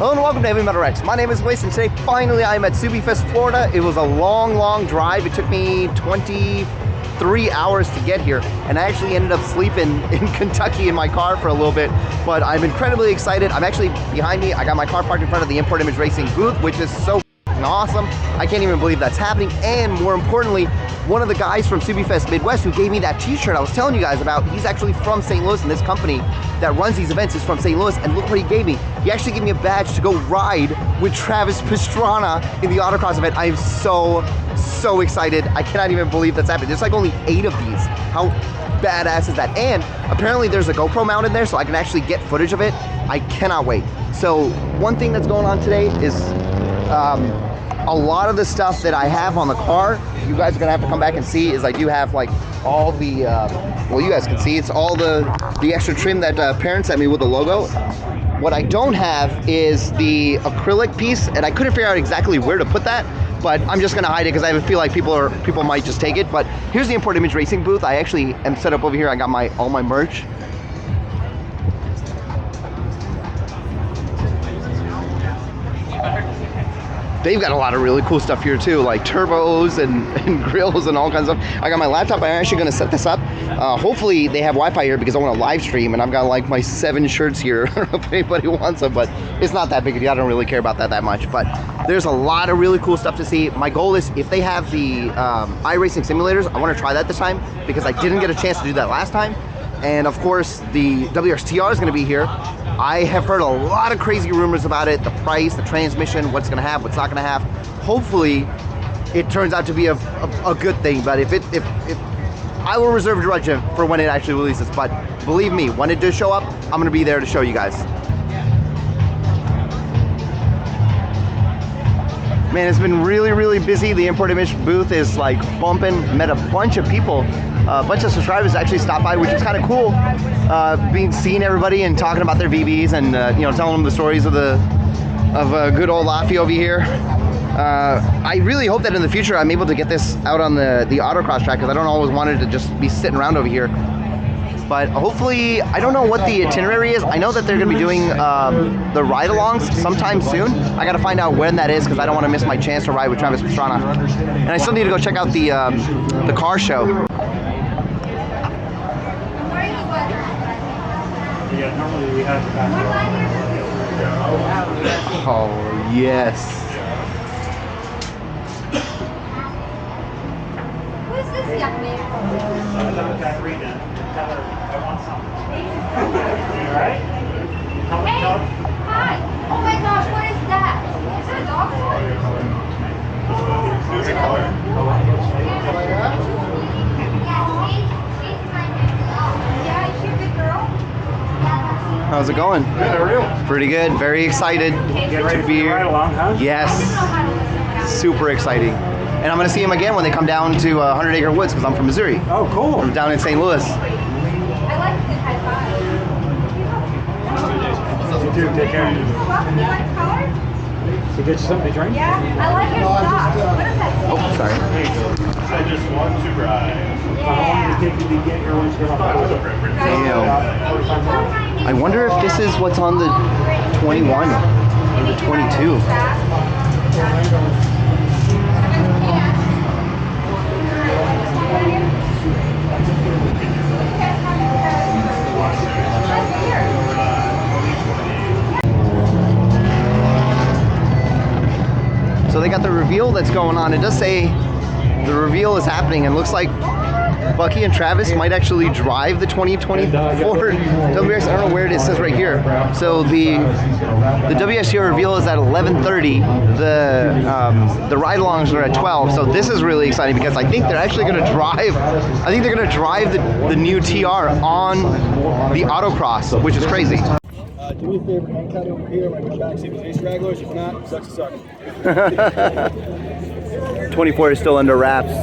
Hello and welcome to Heavy Metal Rex. My name is Wes and today finally I'm at Subiefest, Florida. It was a long drive. It took me 23 hours to get here and I actually ended up sleeping in Kentucky in my car for a little bit, but I'm incredibly excited. I'm actually behind me. I got my car parked in front of the Import Image Racing booth, which is so awesome. I can't even believe that's happening. And more importantly, one of the guys from Subiefest Midwest who gave me that t-shirt I was telling you guys about, he's actually from St. Louis, and this company that runs these events is from St. Louis, and look what he gave me. He actually gave me a badge to go ride with Travis Pastrana in the autocross event. I am so excited. I cannot even believe that's happening. There's like only 8 of these. How badass is that? And apparently there's a GoPro mounted there so I can actually get footage of it. I cannot wait. So one thing that's going on today is a lot of the stuff that I have on the car, you guys are gonna have to come back and see, is I do have like all the, well, you guys can see, it's all the extra trim that Perrin sent me with the logo. What I don't have is the acrylic piece, and I couldn't figure out exactly where to put that, but I'm just gonna hide it because I feel like people might just take it. But here's the Import Image Racing booth. I actually am set up over here. I got all my merch. They've got a lot of really cool stuff here too, like turbos and grills and all kinds of stuff. I got my laptop. I'm actually gonna set this up. Hopefully they have Wi-Fi here because I want to live stream, and I've got like my 7 shirts here. I don't know if anybody wants them, but it's not that big a deal. I don't really care about that much, but there's a lot of really cool stuff to see. My goal is, if they have the iRacing simulators, I want to try that this time because I didn't get a chance to do that last time. And of course, the WRX TR is going to be here. I have heard a lot of crazy rumors about it, the price, the transmission, what's going to have, what's not going to have. Hopefully, it turns out to be a good thing. But if I will reserve judgment for when it actually releases. But believe me, when it does show up, I'm going to be there to show you guys. Man, it's been really busy. The Import Image booth is like bumping. Met a bunch of people. A bunch of subscribers actually stopped by, which is kind of cool. Seeing everybody and talking about their VBs and you know, telling them the stories of good old Laffy over here. I really hope that in the future I'm able to get this out on the autocross track because I don't always want it to just be sitting around over here. But hopefully, I don't know what the itinerary is. I know that they're going to be doing the ride-alongs sometime soon. I got to find out when that is because I don't want to miss my chance to ride with Travis Pastrana. And I still need to go check out the car show. Yeah, normally we have the back. Oh, yes. Who is this young man? Tell her I want something. You alright? Hey! Hi! Oh my gosh, what is that? Is that a dog toy? Yeah, is she a good girl? How's it going? Good, how are you? Pretty good. Very excited Get ready to be for the ride here. along, huh? Yes. Super exciting. And I'm going to see him again when they come down to 100 Acre Woods because I'm from Missouri. Oh, cool. I'm down in St. Louis. I like the high five. You too, take care. You're welcome. You like color? To get you something to drink? Yeah, I like your socks. What does that say? Oh, sorry. I just want to ride. How long did it take you to get here once you got off the road? Damn. I wonder if this is what's on the 21 or the 22. So they got the reveal that's going on. It does say the reveal is happening, and looks like Bucky and Travis might actually drive the 2024 WRX. I don't know where it is. It says right here. So the WRX TR reveal is at 11:30. The ride-alongs are at 12. So this is really exciting because I think they're actually going to drive. I think they're going to drive the new TR on the autocross, which is crazy. Do me a favor, hang tight over here. When I come back, see if it's any stragglers. If not, sucks to suck. 24 is still under wraps.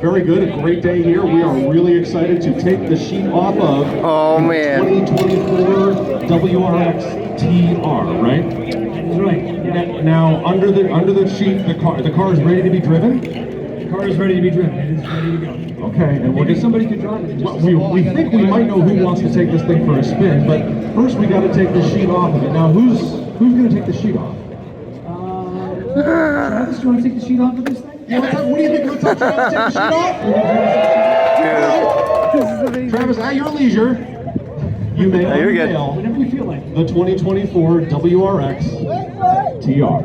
Very good, a great day here. We are really excited to take the sheet off of 2024 WRX TR, right? That's right. Now, under the sheet, the car is ready to be driven? The car is ready to be driven. It is ready to go. Okay, and we're somebody could drive it. well, we think we might know who wants to take this thing for a spin, but first we got to take the sheet off of it. Now, who's who's going to take the sheet off? Travis, do you want to take the sheet off of this thing? Yeah, what do you think? Let's have Travis take the sheet off. Travis, at your leisure, you may you're good. unveil Whenever you feel like it. the 2024 WRX TR.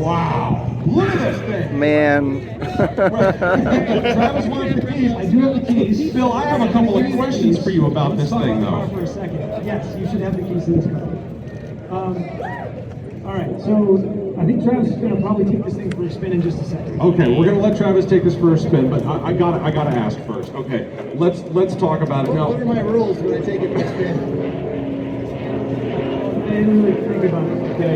Wow! Look at this thing. Man. Travis wants the keys. I do have the keys. Bill, I have a couple of questions for you about this thing, though. For a second. Yes, you should have the keys to this car. All right, so I think Travis is going to probably take this thing for a spin in just a second. Okay, we're gonna let Travis take this for a spin, but I gotta ask first. Okay, let's talk about it now. What are my rules when I take it for a spin? Really think about it. Okay.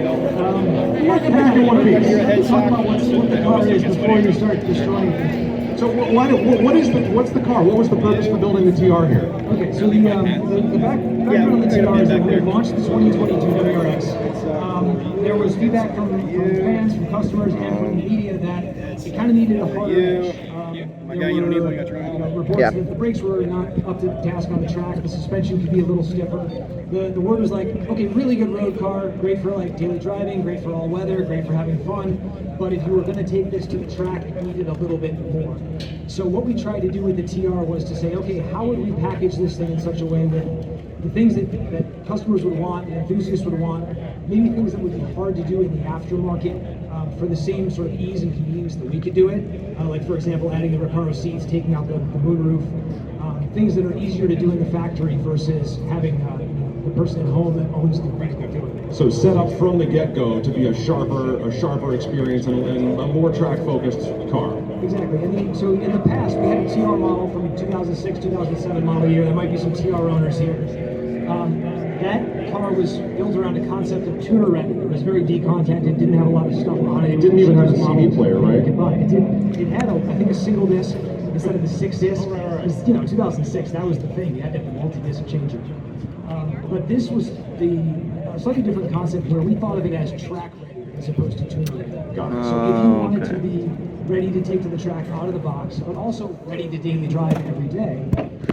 You can have one piece. Your head Talk sock. about what the car is before you start destroying things. So what's the car? What was the purpose for building the TR here? Okay, so the background of the TR is that when we launched the 2022 WRX, there was feedback from fans, from customers, and from the media that it kind of needed a harder. My guy, you don't need one, I got your own. Reports Yeah. that the brakes were not up to task on the track. The suspension could be a little stiffer. The word was like, okay, really good road car, great for like daily driving, great for all weather, great for having fun. But if you were going to take this to the track, it needed a little bit more. So what we tried to do with the TR was to say, okay, how would we package this thing in such a way that the things that customers would want, and enthusiasts would want, maybe things that would be hard to do in the aftermarket for the same sort of ease and convenience that we could do it. Like for example, adding the Recaro seats, taking out the moonroof, things that are easier to do in the factory versus having the person at home that owns the vehicle do it. So set up from the get-go to be a sharper experience and a more track-focused car. Exactly. And so in the past, we had a TR model from 2006, 2007 model year. There might be some TR owners here. That car was built around a concept of tuner ready. It was very decontented, didn't have a lot of stuff on it. It didn't even have a CD player, right? It had, I think, a single disc instead of the 6 disc. It was, 2006, that was the thing. You had to have a multi-disc changer. But this was the slightly different concept where we thought of it as track ready as opposed to tuner ready. Got it. So if you wanted to be ready to take to the track out of the box, but also ready to daily drive every day,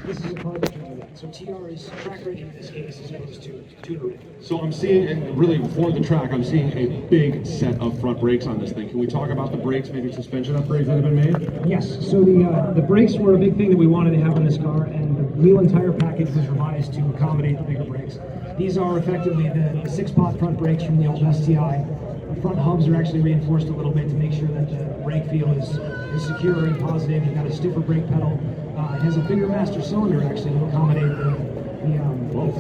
this is a car that can do that. So TR is track ready in this case as opposed to tuner ready. So I'm seeing, and really for the track, I'm seeing a big set of front brakes on this thing. Can we talk about the brakes, maybe suspension upgrades that have been made? Yes, so the brakes were a big thing that we wanted to have on this car, and the wheel and tire package was revised to accommodate the bigger brakes. These are effectively the 6-pot front brakes from the old STI. The front hubs are actually reinforced a little bit to make sure that the brake feel is secure and positive. You've got a stiffer brake pedal. It has a bigger master cylinder actually to accommodate the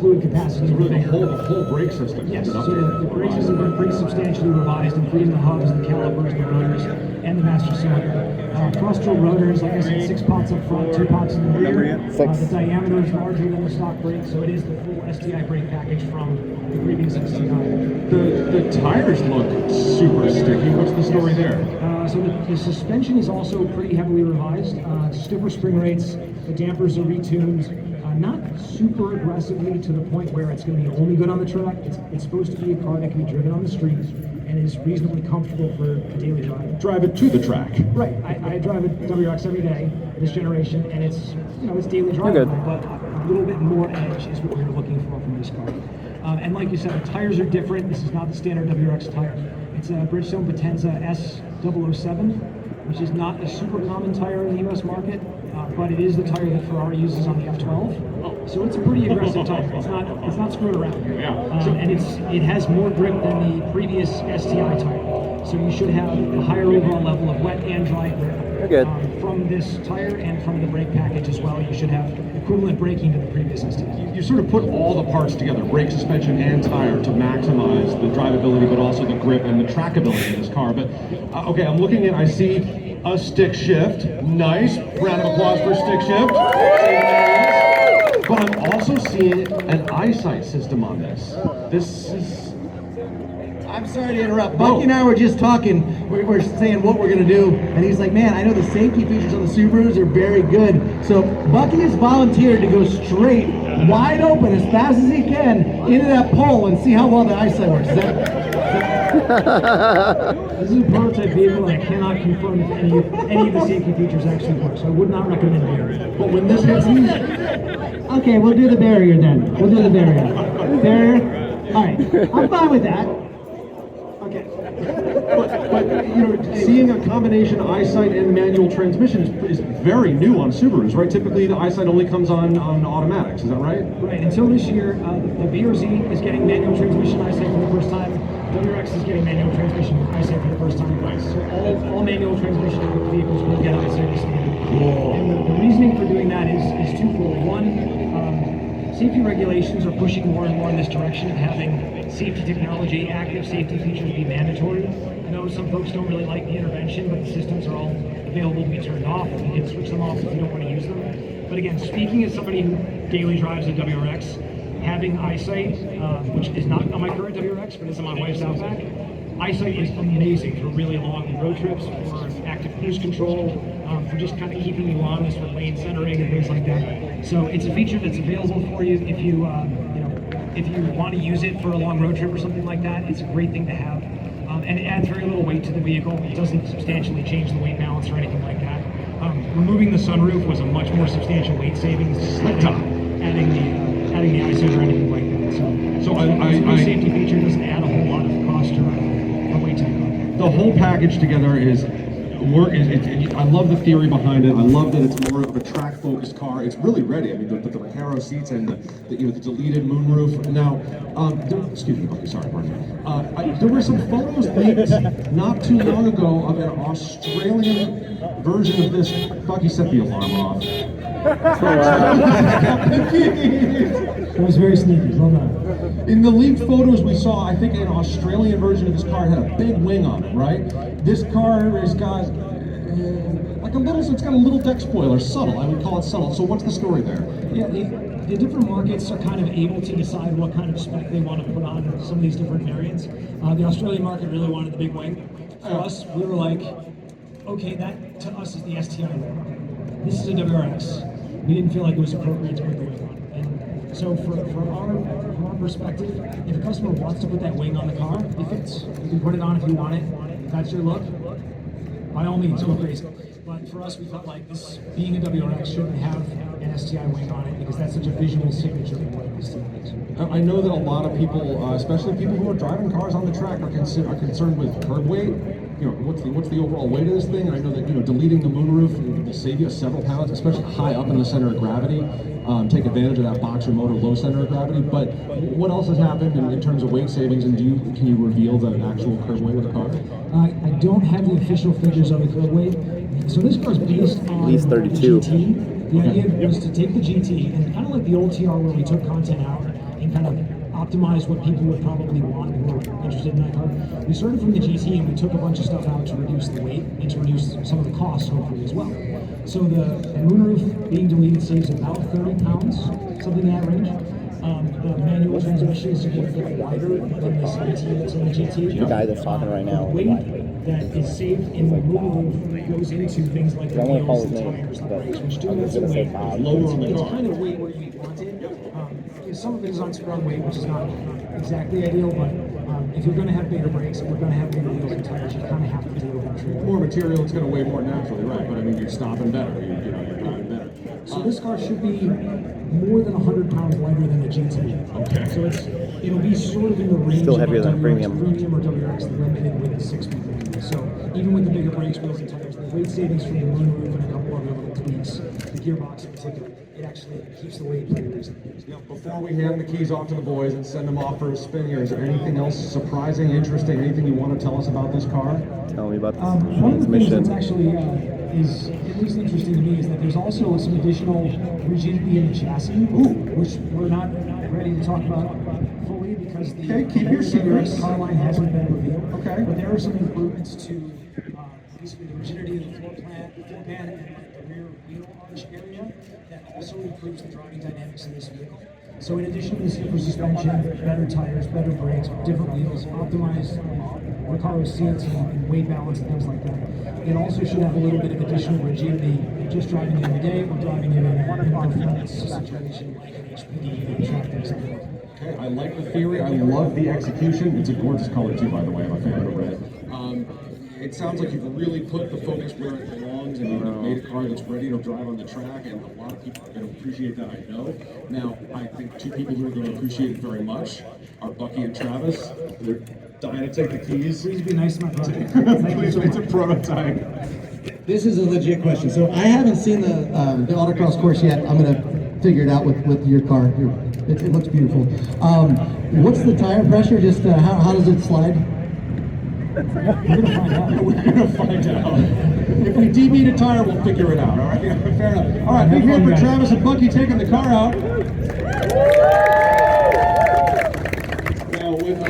fluid capacity. So really the whole brake system. Yes, has been so updated. the brakes have been pretty substantially revised, including the hubs, the calipers, the rotors, and the master cylinder. Thruster rotors, like I said, 6 pots up front, 2 pots in the rear. The diameter is larger than the stock brake, so it is the full STI brake package from the previous STI. The tires look super sticky. What's the story there? So the suspension is also pretty heavily revised. Stiffer spring rates, the dampers are retuned. Not super aggressively to the point where it's going to be only good on the track. It's supposed to be a car that can be driven on the street and is reasonably comfortable for daily driving. Drive it to the track. Right. I drive a WRX every day, this generation, and it's it's daily driving, but a little bit more edge is what we're looking for from this car. And like you said, the tires are different. This is not the standard WRX tire. It's a Bridgestone Potenza S007, which is not a super common tire in the US market, but it is the tire that Ferrari uses on the F12. So it's a pretty aggressive tire. It's not screwed around. And it has more grip than the previous STI tire. So you should have a higher overall level of wet and dry grip from this tire and from the brake package as well. You should have equivalent braking to the previous STI. You sort of put all the parts together, brake, suspension, and tire, to maximize the drivability, but also the grip and the trackability of this car. But okay, I'm looking at, I see a stick shift. Nice. Round of applause for stick shift. But I'm also seeing an eyesight system on this. This is... I'm sorry to interrupt. Bucky and I were just talking. We're saying what we're going to do. And he's like, man, I know the safety features on the Subarus are very good. So Bucky has volunteered to go straight, wide open, as fast as he can, into that pole and see how well the eyesight works. Is that This is a prototype vehicle, and I cannot confirm if any of the safety features actually work, so I would not recommend it. But when this hits these, Okay, we'll do the barrier then. We'll do the barrier. Barrier. All right, I'm fine with that. Okay. but you know, seeing a combination eyesight and manual transmission is very new on Subarus, right? Typically, the eyesight only comes on automatics. Is that right? Right. Until this year, the BRZ is getting manual transmission eyesight for the first time. WRX is getting manual transmission eyesight for the first time. So all manual transmission vehicles will get eyesight as standard. And the reasoning for doing that is twofold. One, safety regulations are pushing more and more in this direction of having safety technology, active safety features be mandatory. I know some folks don't really like the intervention, but the systems are all available to be turned off. You can switch them off if you don't want to use them. But again, speaking as somebody who daily drives a WRX, having eyesight, which is not on my current WRX, but is on my wife's Outback, eyesight is amazing for really long road trips, for active cruise control, for just kind of keeping you honest with lane centering and things like that. So it's a feature that's available for you if you, if you want to use it for a long road trip or something like that. It's a great thing to have, and it adds very little weight to the vehicle. It doesn't substantially change the weight balance or anything like that. Removing the sunroof was a much more substantial weight savings than adding the eyesight or anything like that. So it's a new safety feature. Doesn't add a whole lot of cost or weight to the car. The whole package together is work. I love the theory behind it. I love that it's more of a track-focused car. It's really ready. I mean, the Recaro seats and the deleted moonroof. Now, excuse me, Bucky, sorry, pardon me. There were some photos leaked not too long ago of an Australian version of this. Bucky, set the alarm off. That was very sneaky. Well done. In the leaked photos we saw, I think an Australian version of this car had a big wing on it, right? This car has got like a little, it's got a little deck spoiler, subtle. I would call it subtle. So what's the story there? Yeah, the different markets are kind of able to decide what kind of spec they want to put on some of these different variants. The Australian market really wanted the big wing. For us, we were like, okay, that to us is the STI Oem. This is a WRX. We didn't feel like it was appropriate to put the wing on. And so from our perspective, if a customer wants to put that wing on the car, it fits. You can put it on if you want it. If that's your look, by all means, go crazy. But for us, we felt like this, being a WRX, shouldn't have an STI wing on it because that's such a visual signature of what an STI is. I know that a lot of people, especially people who are driving cars on the track, are concerned with curb weight. You know, what's the overall weight of this thing? And I know that, you know, deleting the moonroof will save you several pounds, especially high up in the center of gravity. Take advantage of that boxer motor low center of gravity. But what else has happened in terms of weight savings? And can you reveal the actual curb weight of the car? I don't have the official figures of the curb weight. So this car is based on At least 32. the GT. The idea was to take the GT and kind of like the old TR where we took content out and kind of optimize what people would probably want who were interested in that car. We started from the GT and we took a bunch of stuff out to reduce the weight and to reduce some of the costs hopefully as well. So the moonroof being deleted saves about 30 pounds, something in that range. The manual transmission is significantly wider than the CVT that's in the GT. The guy that's talking right now. The weight that is saved in the removal goes into things like the wheels, the tires, the brakes, which do have some weight. It's kind of weight where you want it. Some of it is on sprung weight, which is not exactly ideal, but if you're going to have bigger brakes, if we're going to have bigger wheels and tires, you kind of have to deal with that. More material, it's going to weigh more naturally, right? But I mean, you're stopping better, you're driving better. So this car should be more than 100 pounds lighter than the GT. Okay. So it'll be sort of in the range Still heavier of than WRX premium. Premium or WRX Limited with the 6-speed engine. So even with the bigger brakes, wheels, and tires, the weight savings from the moonroof and a couple other little tweaks, the gearbox in particular, it actually keeps the weight pretty reasonable. Before we hand the keys off to the boys and send them off for a spin here, is there anything else surprising, interesting, anything you want to tell us about this car? Tell me about the One of the things that's transmission. actually is at least interesting to me is that there's also some additional rigidity in the chassis, which we're not ready to talk about fully because the WRX car line hasn't been revealed. Okay. But there are some improvements to basically the rigidity of the floor pan and like the rear wheel arch area that also improves the driving dynamics of this vehicle. So in addition to the super suspension, better tires, better brakes, different wheels, optimized Recaro seats and weight balance and things like that, it also should have a little bit of additional rigidity just driving it every day or driving it in a performance situation like an HPD or track day, something like that. Okay, I like the theory. I love the execution. It's a gorgeous color too, by the way. I'm a fan of the red. It sounds like you've really put the focus where it belongs, and you've made a car that's ready to drive on the track, and a lot of people are going to appreciate that, I know. Now, I think two people who are going to appreciate it very much are Bucky and Travis. They're dying to take the keys. Please be nice to my brother. Please, it's a prototype. This is a legit question. So I haven't seen the autocross course yet. I'm gonna figure it out with your car. It looks beautiful. What's the tire pressure? Just how does it slide? We're gonna find out. We're going to find out. If we debeat a tire, we'll figure it out, all right? Fair enough. All right, big hand for Travis and Bucky taking the car out. Now, with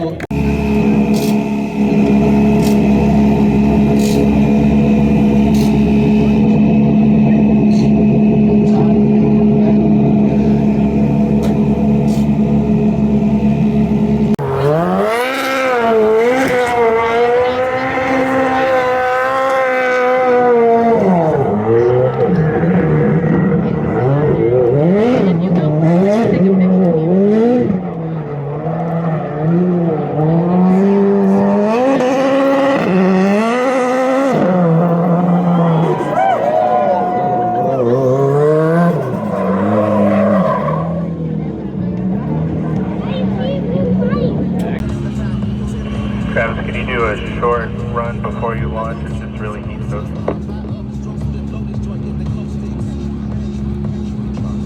Travis, can you do a short run before you launch and just really heat those?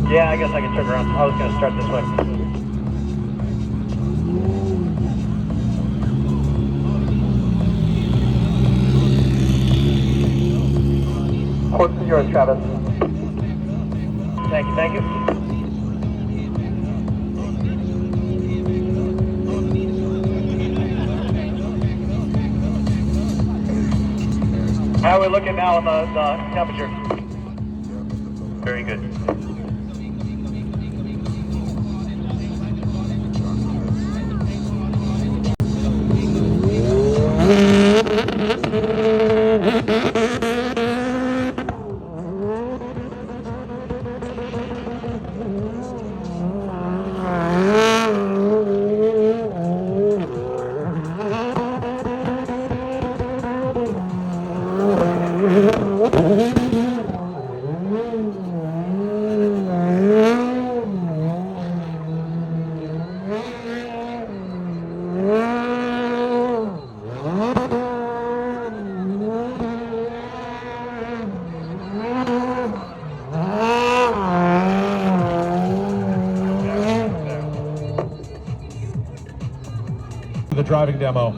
Yeah, I guess I can turn around. I was going to start this way. Course is yours, Travis. Thank you, thank you. How are we looking now on the temperature? Very good. the driving demo.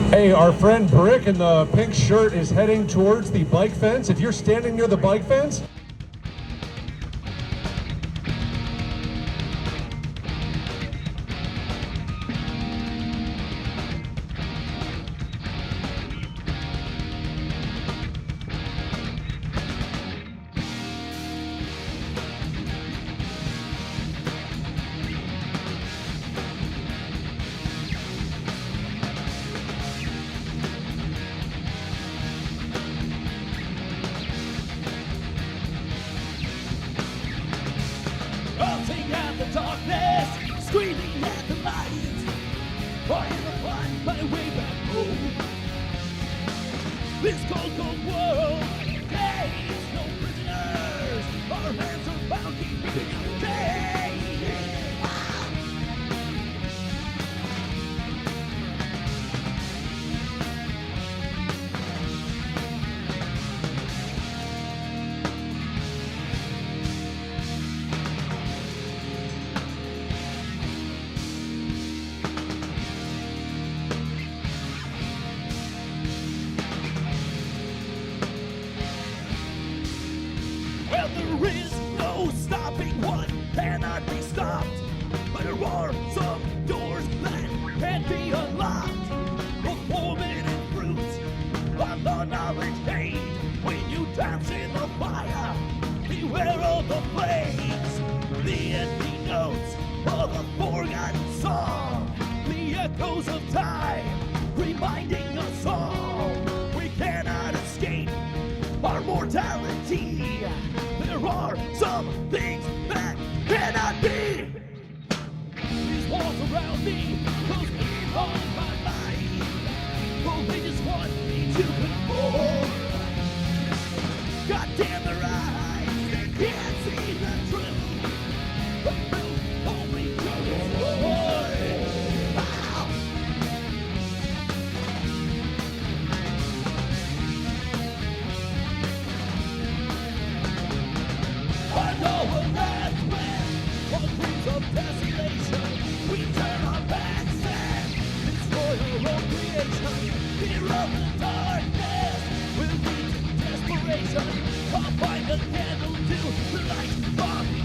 Hey, our friend Brick in the pink shirt is heading towards the bike fence. If you're standing near the bike fence, Shouting at the darkness, screaming at the light. I am find my way back home. This cold, cold world contains no prisoners. Our hands are bound, keeping out the Well, there is no stopping what cannot be stopped. There are some doors that can't be unlocked. Performative fruits on the knowledge gate. When you dance in the fire, beware of the flames. The empty notes of a forgotten song. The echoes of time reminding us all we cannot escape our mortality. There are some things that cannot be. These walls around me close in on my mind. Oh, they just want me to conform. God damn their eyes, they can't see the truth. The truth only goes forward. I know a last man on dreams of desolation. We turn our backs and destroy our own creation. Fear of the darkness will lead to desperation. I'll find a candle to light our way.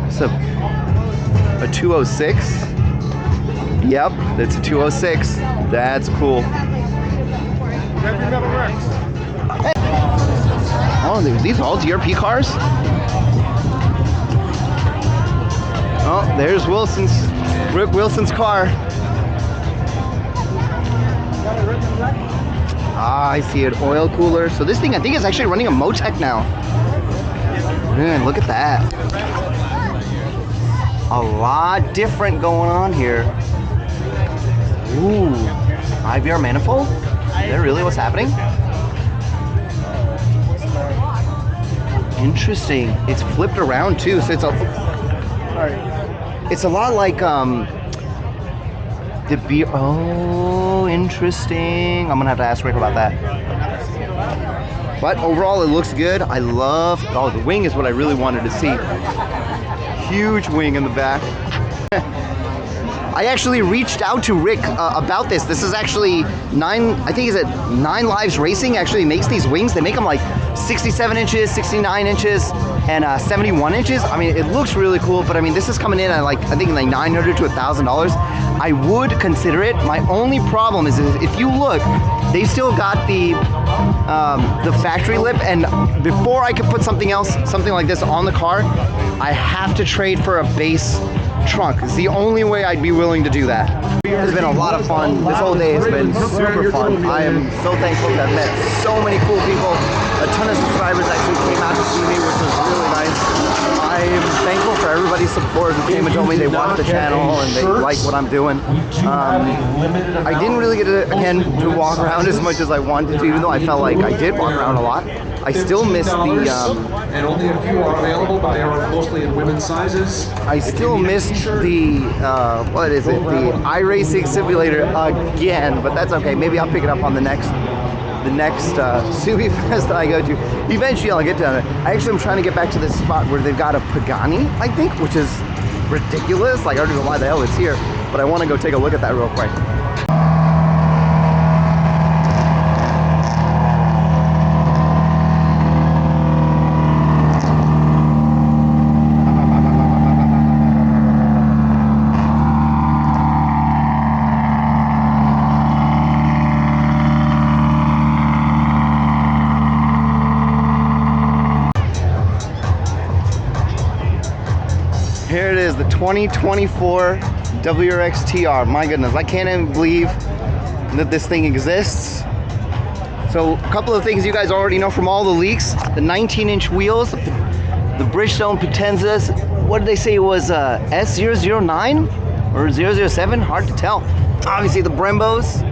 It's a 206. Yep, it's a 206. That's cool. Oh, these are all DRP cars? Oh, there's Rick Wilson's car. Ah, I see it, oil cooler. So this thing, I think, is actually running a Motec now. Man, look at that. A lot different going on here. Ooh, IVR manifold? Is that really what's happening? Interesting. It's flipped around too, so it's a lot like the beer. Oh, interesting. I'm gonna have to ask Rick about that. But overall, it looks good. I love. Oh, the wing is what I really wanted to see. Huge wing in the back. I actually reached out to Rick about this. This is actually 9 Lives Racing actually makes these wings. They make them like 67 inches, 69 inches, and 71 inches. I mean, it looks really cool, but I mean, this is coming in at like, I think like $900 to $1,000. I would consider it. My only problem is if you look, they still got the factory lip, and before I could put something like this on the car, I have to trade for a base trunk. It's the only way I'd be willing to do that. It's been a lot of fun. This whole day has been super fun. I am so thankful to have met so many cool people. A ton of subscribers actually came out to see me, which was really nice. I'm thankful for everybody's support who came and told me they watched the channel and they like what I'm doing. I didn't really get to, again, to walk around as much as I wanted to, even though I felt like I did walk around a lot. I still missed the and only a few are available, but they are mostly in women's sizes. I still missed the what is it, the iRacing simulator again, but that's okay. Maybe I'll pick it up on the next Subiefest that I go to. Eventually I'll get to it. I actually am trying to get back to this spot where they've got a Pagani, I think, which is ridiculous. Like, I don't know why the hell it's here, but I want to go take a look at that real quick. Here it is, the 2024 WRX TR. My goodness, I can't even believe that this thing exists. So a couple of things you guys already know from all the leaks. The 19-inch wheels, the Bridgestone Potenzas. What did they say it was, S009 or 007? Hard to tell. Obviously the Brembos.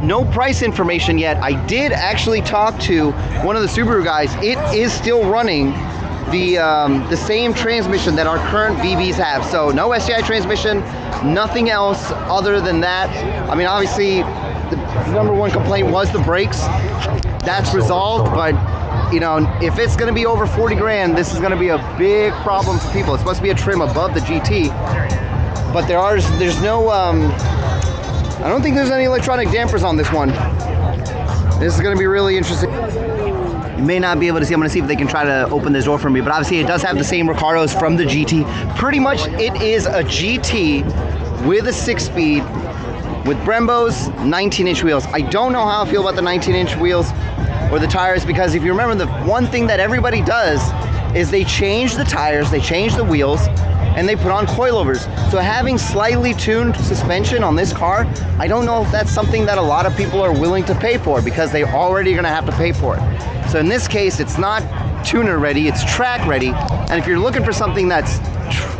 No price information yet. I did actually talk to one of the Subaru guys. It is still running the same transmission that our current VBs have. So no STI transmission, nothing else other than that. I mean, obviously the number one complaint was the brakes. That's resolved, but you know, if it's gonna be over 40 grand, this is gonna be a big problem for people. It's supposed to be a trim above the GT, but there's no, I don't think there's any electronic dampers on this one. This is gonna be really interesting. You may not be able to see. I'm going to see if they can try to open this door for me, but obviously it does have the same Ricardos from the GT. Pretty much it is a GT with a 6-speed with Brembos, 19-inch wheels. I don't know how I feel about the 19-inch wheels or the tires, because if you remember, the one thing that everybody does is they change the tires, they change the wheels, and they put on coilovers. So having slightly tuned suspension on this car, I don't know if that's something that a lot of people are willing to pay for, because they're already gonna have to pay for it. So in this case, it's not tuner ready, it's track ready. And if you're looking for something that's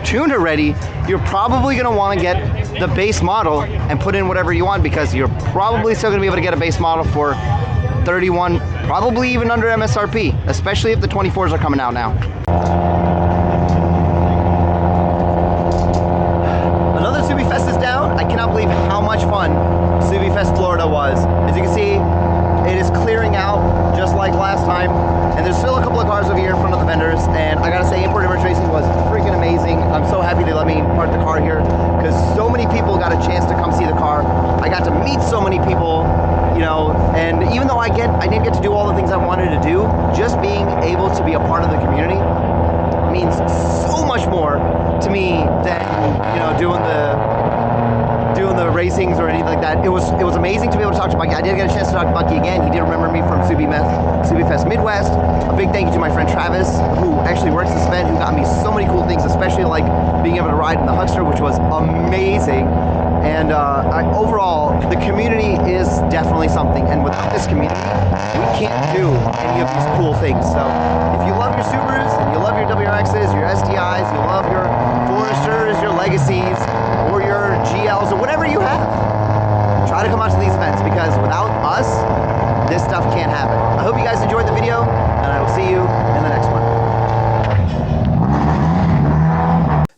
tuner ready, you're probably gonna wanna get the base model and put in whatever you want, because you're probably still gonna be able to get a base model for 31, probably even under MSRP, especially if the 24s are coming out now. Another Subiefest is down. I cannot believe how much fun Subiefest Florida was. As you can see, it is clearing out just like last time, and there's still a couple of cars over here in front of the vendors, and I gotta say, Import Image Racing was freaking amazing. I'm so happy they let me park the car here, because so many people got a chance to come see the car. I got to meet so many people, you know, and even though I didn't get to do all the things I wanted to do, just being able to be a part of the community means so much more to me than, you know, doing the racings or anything like that. It was amazing to be able to talk to Bucky. I did get a chance to talk to Bucky again. He did remember me from Subiefest Midwest. A big thank you to my friend Travis, who actually works this event, who got me so many cool things, especially like being able to ride in the Huckster, which was amazing. And overall, the community is definitely something, and without this community, we can't do any of these cool things. So if you love your Subarus, and you love your WRXs, your STIs, you love your Foresters, your Legacies, or your GLs, or whatever you have, try to come out to these events, because without us, this stuff can't happen. I hope you guys enjoyed the video, and I will see you in the next one.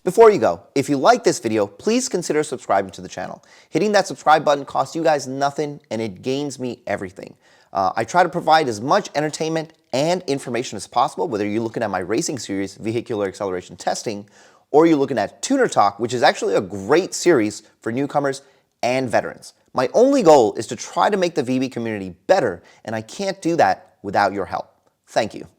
Before you go, if you like this video, please consider subscribing to the channel. Hitting that subscribe button costs you guys nothing, and it gains me everything. I try to provide as much entertainment and information as possible, whether you're looking at my racing series, Vehicular Acceleration Testing, or you're looking at Tuner Talk, which is actually a great series for newcomers and veterans. My only goal is to try to make the VB community better, and I can't do that without your help. Thank you.